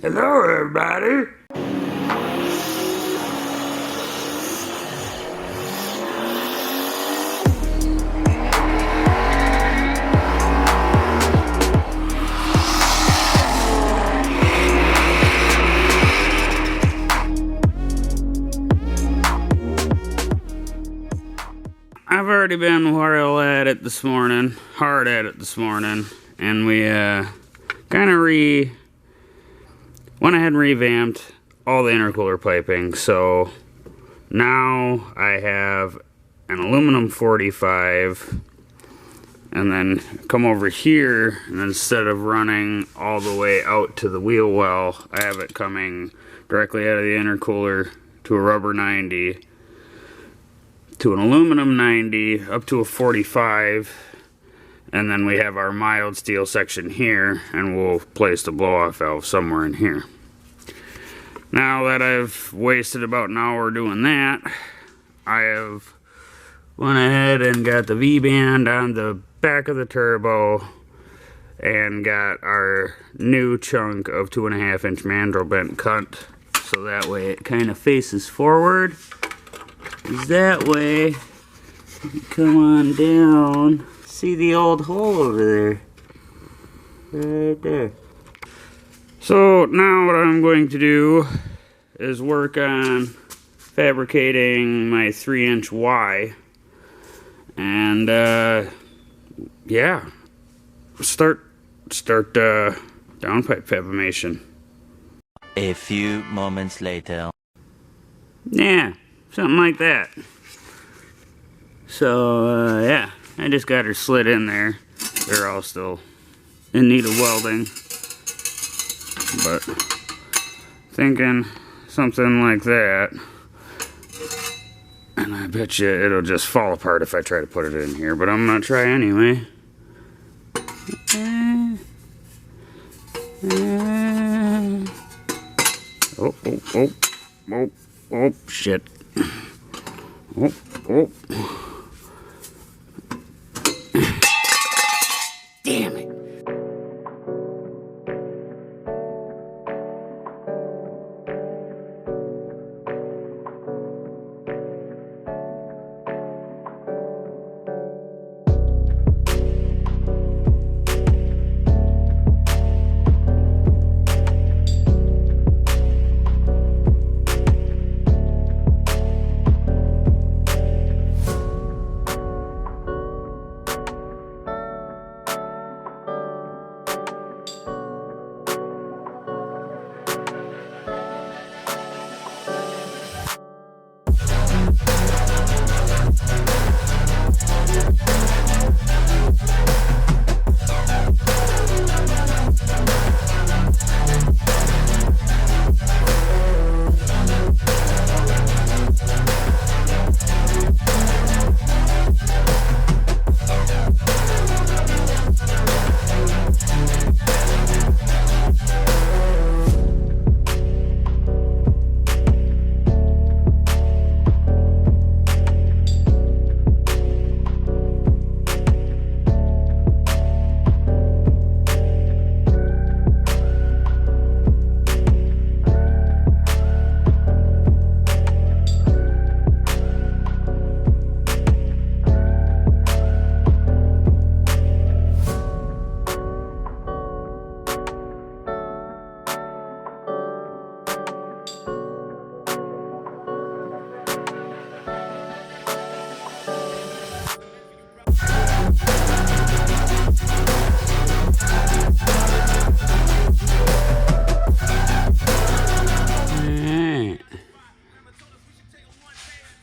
Hello, everybody. I've already been hard at it this morning, and we kind of went ahead and revamped all the intercooler piping. So now I have an aluminum 45, and then come over here, and instead of running all the way out to the wheel well, I have it coming directly out of the intercooler to a rubber 90, to an aluminum 90, up to a 45, and then we have our mild steel section here, and we'll place the blow-off valve somewhere in here. Now that I've wasted about an hour doing that, I have went ahead and got the V-band on the back of the turbo and got our new chunk of 2.5 inch mandrel bent cut, so that way it kind of faces forward. That way, you come on down, see the old hole over there, right there. So now what I'm going to do is work on fabricating my 3-inch Y, and yeah, start downpipe fabrication. A few moments later. Yeah. Something like that. So, yeah, I just got her slid in there. They're all still in need of welding. But, thinking something like that. And I bet you it'll just fall apart if I try to put it in here. But I'm going to try anyway. Oh, shit. Oh. Damn it.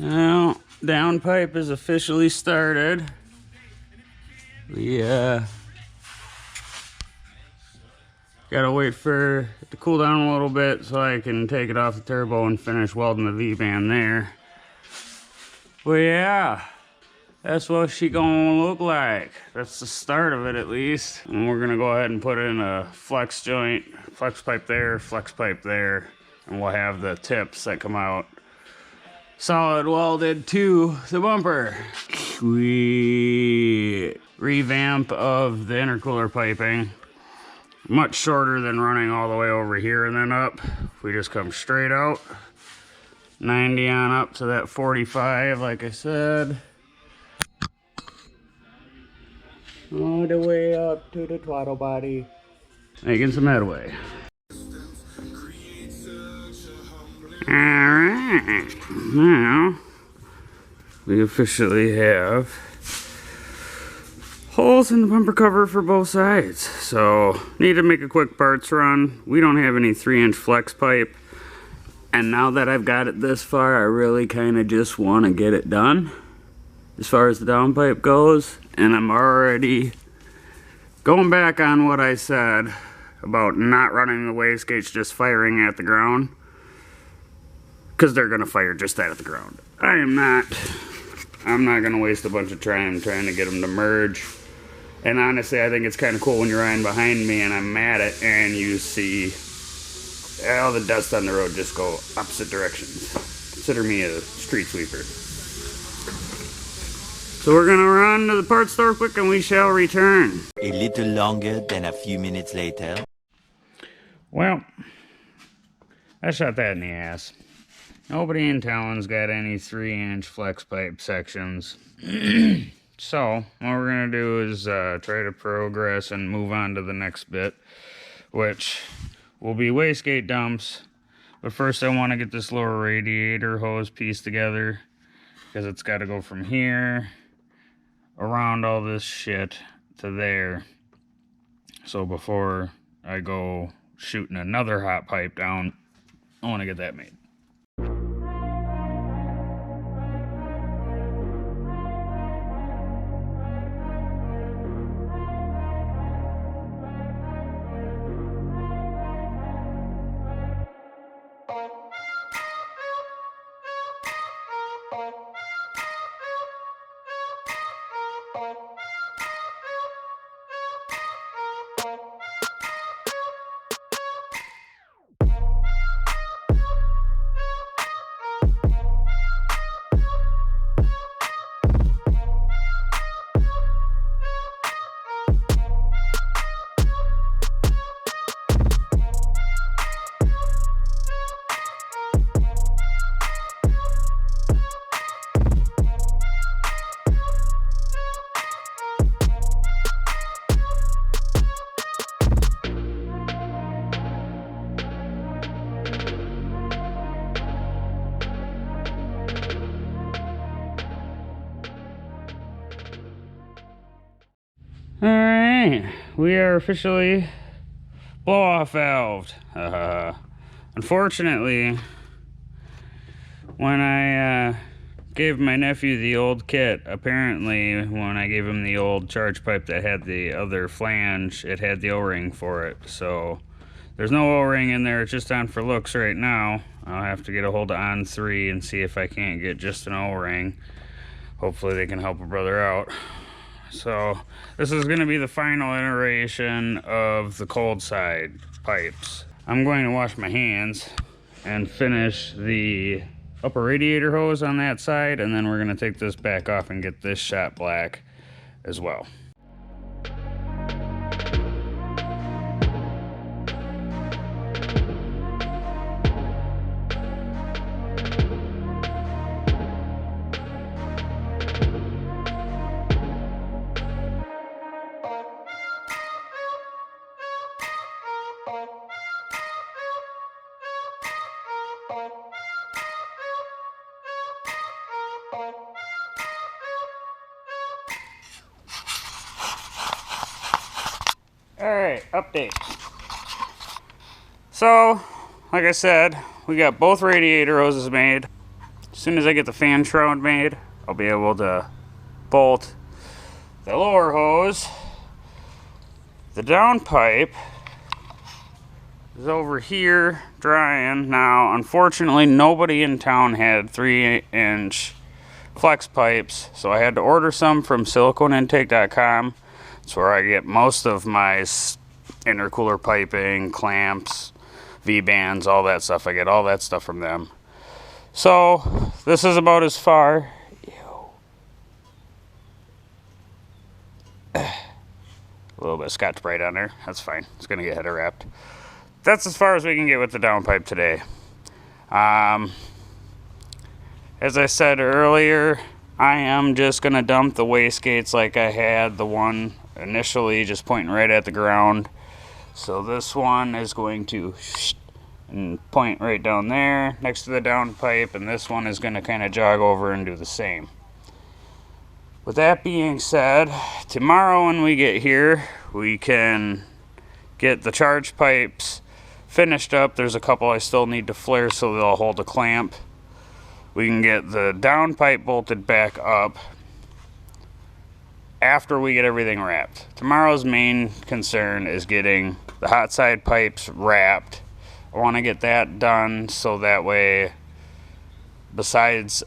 Well, downpipe is officially started. We gotta wait for it to cool down a little bit so I can take it off the turbo and finish welding the V-band there. But yeah, that's what she gonna look like. That's the start of it, at least. And we're gonna go ahead and put in a flex joint, flex pipe there, and we'll have the tips that come out solid welded to the bumper. Sweet. Revamp of the intercooler piping. much shorter than running all the way over here and then up. If we just come straight out, 90 on up to that 45, like I said. All the way up to the throttle body. Making some headway. Alright, now we officially have holes in the bumper cover for both sides. So, need to make a quick parts run. We don't have any 3-inch flex pipe. And now that I've got it this far, I really kind of just want to get it done as far as the downpipe goes. And I'm already going back on what I said about not running the wastegates, just firing at the ground. Because they're going to fire just at the ground. I'm not going to waste a bunch of time trying to get them to merge. And honestly, I think it's kind of cool when you're riding behind me and I'm at it and you see all the dust on the road just go opposite directions. Consider me a street sweeper. So we're going to run to the parts store quick and we shall return. A little longer than a few minutes later. Well, I shot that in the ass. Nobody in town's got any 3-inch flex pipe sections. So, what we're going to do is try to progress and move on to the next bit, which will be wastegate dumps. But first I want to get this lower radiator hose piece together, because it's got to go from here around all this shit to there. So before I go shooting another hot pipe down, I want to get that made. Alright, we are officially blow-off valved. Unfortunately, when I gave my nephew the old kit, apparently when I gave him the old charge pipe that had the other flange, it had the O-ring for it. So there's no O-ring in there, it's just on for looks right now. I'll have to get a hold of On3 and see if I can't get just an O-ring. Hopefully they can help a brother out. So this is going to be the final iteration of the cold side pipes. I'm going to wash my hands and finish the upper radiator hose on that side, and then we're going to take this back off and get this shot black as well. Alright, update. So, like I said, we got both radiator hoses made. As soon as I get the fan shroud made, I'll be able to bolt the lower hose. The down pipe is over here drying. Now, unfortunately, nobody in town had 3-inch flex pipes, so I had to order some from siliconeintake.com. It's where I get most of my intercooler piping, clamps, V-bands, all that stuff. I get all that stuff from them. So, this is about as far. A little bit of Scotch Brite on there. That's fine. It's going to get header wrapped. That's as far as we can get with the downpipe today. As I said earlier, I am just going to dump the wastegates like I had the one initially, just pointing right at the ground. So this one is going to and point right down there next to the downpipe, and this one is going to kind of jog over and do the same. With that being said, tomorrow when we get here, we can get the charge pipes finished up. There's a couple I still need to flare so they'll hold a clamp. We can get the downpipe bolted back up after we get everything wrapped. Tomorrow's main concern is getting the hot side pipes wrapped. I want to get that done so that way, besides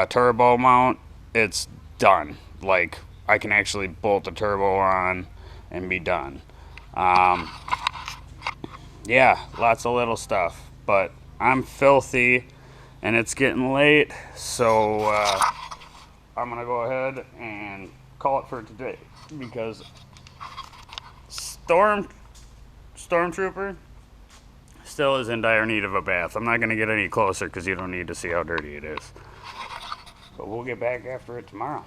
turbo mount, it's done. Like, I can actually bolt the turbo on and be done. Yeah, lots of little stuff, but I'm filthy and it's getting late, so I'm gonna go ahead and call it for today, because Stormtrooper still is in dire need of a bath. I'm not gonna get any closer because you don't need to see how dirty it is, but we'll get back after it tomorrow.